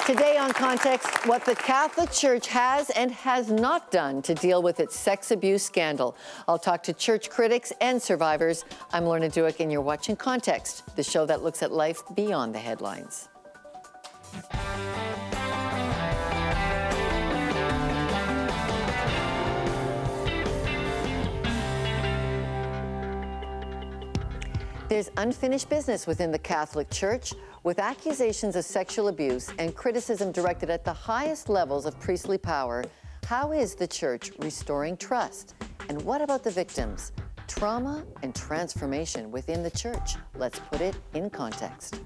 Today on Context, what the Catholic Church has and has not done to deal with its sex abuse scandal. I'll talk to church critics and survivors. I'm Lorna Dueck, and you're watching Context, the show that looks at life beyond the headlines. There's unfinished business within the Catholic Church, with accusations of sexual abuse and criticism directed at the highest levels of priestly power. How is the Church restoring trust? And what about the victims? Trauma and transformation within the Church. Let's put it in context.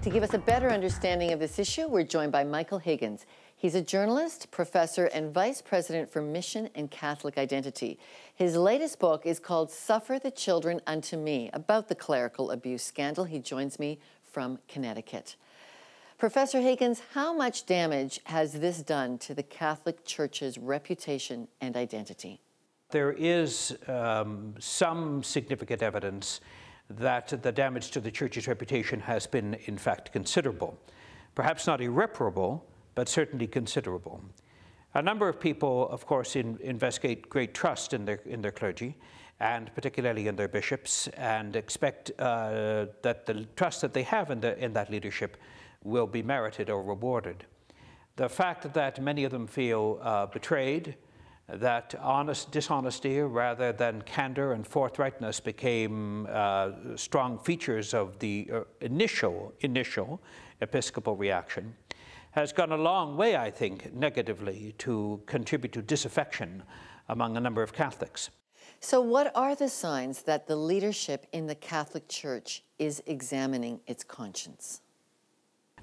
To give us a better understanding of this issue, we're joined by Michael Higgins. He's a journalist, professor, and vice president for Mission and Catholic Identity. His latest book is called Suffer the Children Unto Me, about the clerical abuse scandal. He joins me from Connecticut. Professor Higgins, how much damage has this done to the Catholic Church's reputation and identity? There is some significant evidence that the damage to the Church's reputation has been, in fact, considerable. Perhaps not irreparable, but certainly considerable. A number of people, of course, investigate great trust in their clergy, and particularly in their bishops, and expect that the trust that they have in that leadership will be merited or rewarded. The fact that many of them feel betrayed, that dishonesty rather than candor and forthrightness became strong features of the initial Episcopal reaction, has gone a long way, I think, negatively to contribute to disaffection among a number of Catholics. So what are the signs that the leadership in the Catholic Church is examining its conscience?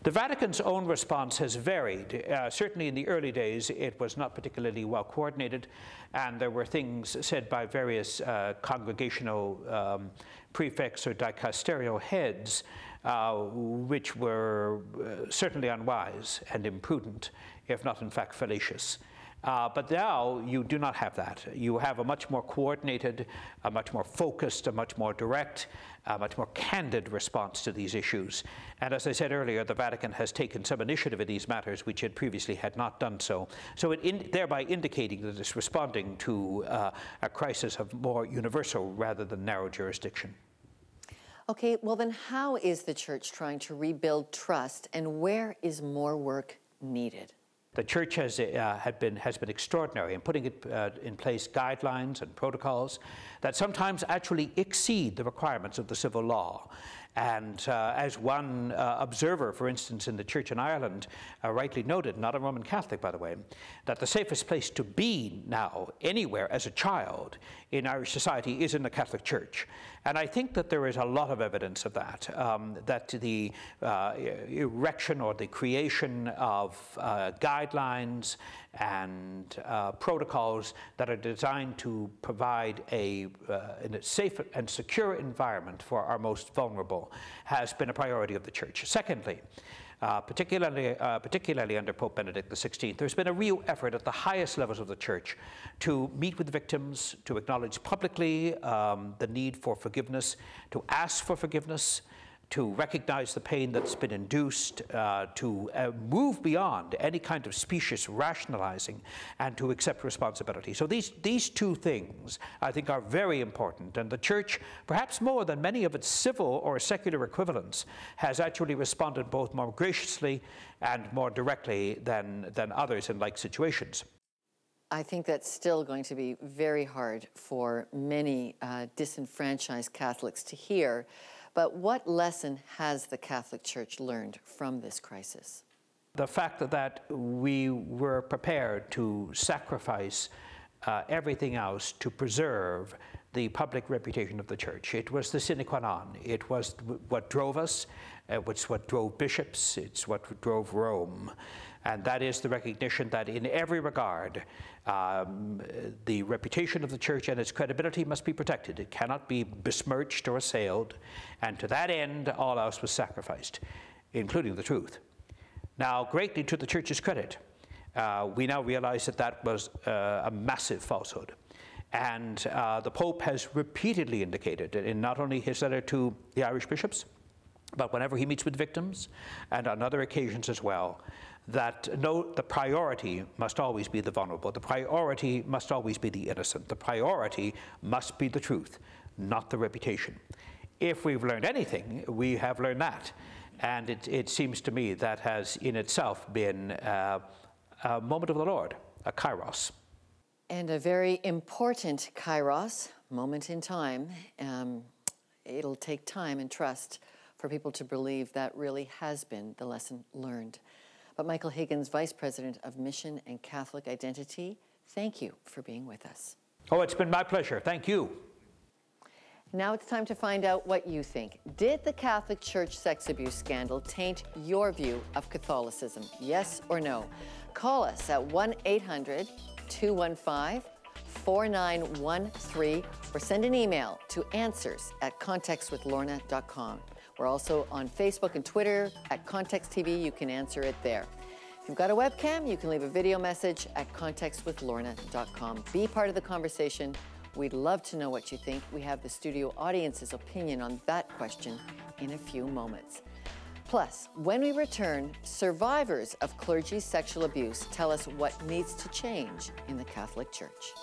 The Vatican's own response has varied. Certainly in the early days, it was not particularly well coordinated, and there were things said by various congregational prefects or dicasterial heads which were certainly unwise and imprudent, if not in fact fallacious. But now you do not have that. You have a much more coordinated, a much more focused, a much more direct, a much more candid response to these issues. And as I said earlier, the Vatican has taken some initiative in these matters which it previously had not done so. So thereby indicating that it's responding to a crisis of more universal rather than narrow jurisdiction. Okay, well then how is the Church trying to rebuild trust, and where is more work needed? The Church has been extraordinary in putting in place guidelines and protocols that sometimes actually exceed the requirements of the civil law. And as one observer, for instance, in the Church in Ireland, rightly noted, not a Roman Catholic, by the way, that the safest place to be now, anywhere as a child in Irish society, is in the Catholic Church. And I think that there is a lot of evidence of that, that the erection or the creation of guidelines and protocols that are designed to provide a safe and secure environment for our most vulnerable has been a priority of the Church. Secondly, particularly under Pope Benedict XVI, there's been a real effort at the highest levels of the Church to meet with victims, to acknowledge publicly the need for forgiveness, to ask for forgiveness, to recognize the pain that's been induced, to move beyond any kind of specious rationalizing, and to accept responsibility. So these two things, I think, are very important. And the Church, perhaps more than many of its civil or secular equivalents, has actually responded both more graciously and more directly than others in like situations. I think that's still going to be very hard for many disenfranchised Catholics to hear. But what lesson has the Catholic Church learned from this crisis? The fact that we were prepared to sacrifice everything else to preserve the public reputation of the Church. It was the sine qua non. It was what drove us. It's what drove bishops. It's what drove Rome. And that is the recognition that in every regard, the reputation of the Church and its credibility must be protected. It cannot be besmirched or assailed. And to that end, all else was sacrificed, including the truth. Now, greatly to the Church's credit, we now realize that that was a massive falsehood. And the Pope has repeatedly indicated in not only his letter to the Irish bishops, but whenever he meets with victims, and on other occasions as well, that the priority must always be the vulnerable. The priority must always be the innocent. The priority must be the truth, not the reputation. If we've learned anything, we have learned that. And it seems to me that has in itself been a moment of the Lord, a kairos. And a very important kairos, moment in time. It'll take time and trust for people to believe that really has been the lesson learned. But Michael Higgins, Vice President of Mission and Catholic Identity, thank you for being with us. Oh, it's been my pleasure. Thank you. Now it's time to find out what you think. Did the Catholic Church sex abuse scandal taint your view of Catholicism? Yes or no? Call us at 1-800-215-4913 or send an email to answers@contextwithlorna.com. We're also on Facebook and Twitter at Context TV. You can answer it there. If you've got a webcam, you can leave a video message at contextwithlorna.com. Be part of the conversation. We'd love to know what you think. We have the studio audience's opinion on that question in a few moments. Plus, when we return, survivors of clergy sexual abuse tell us what needs to change in the Catholic Church.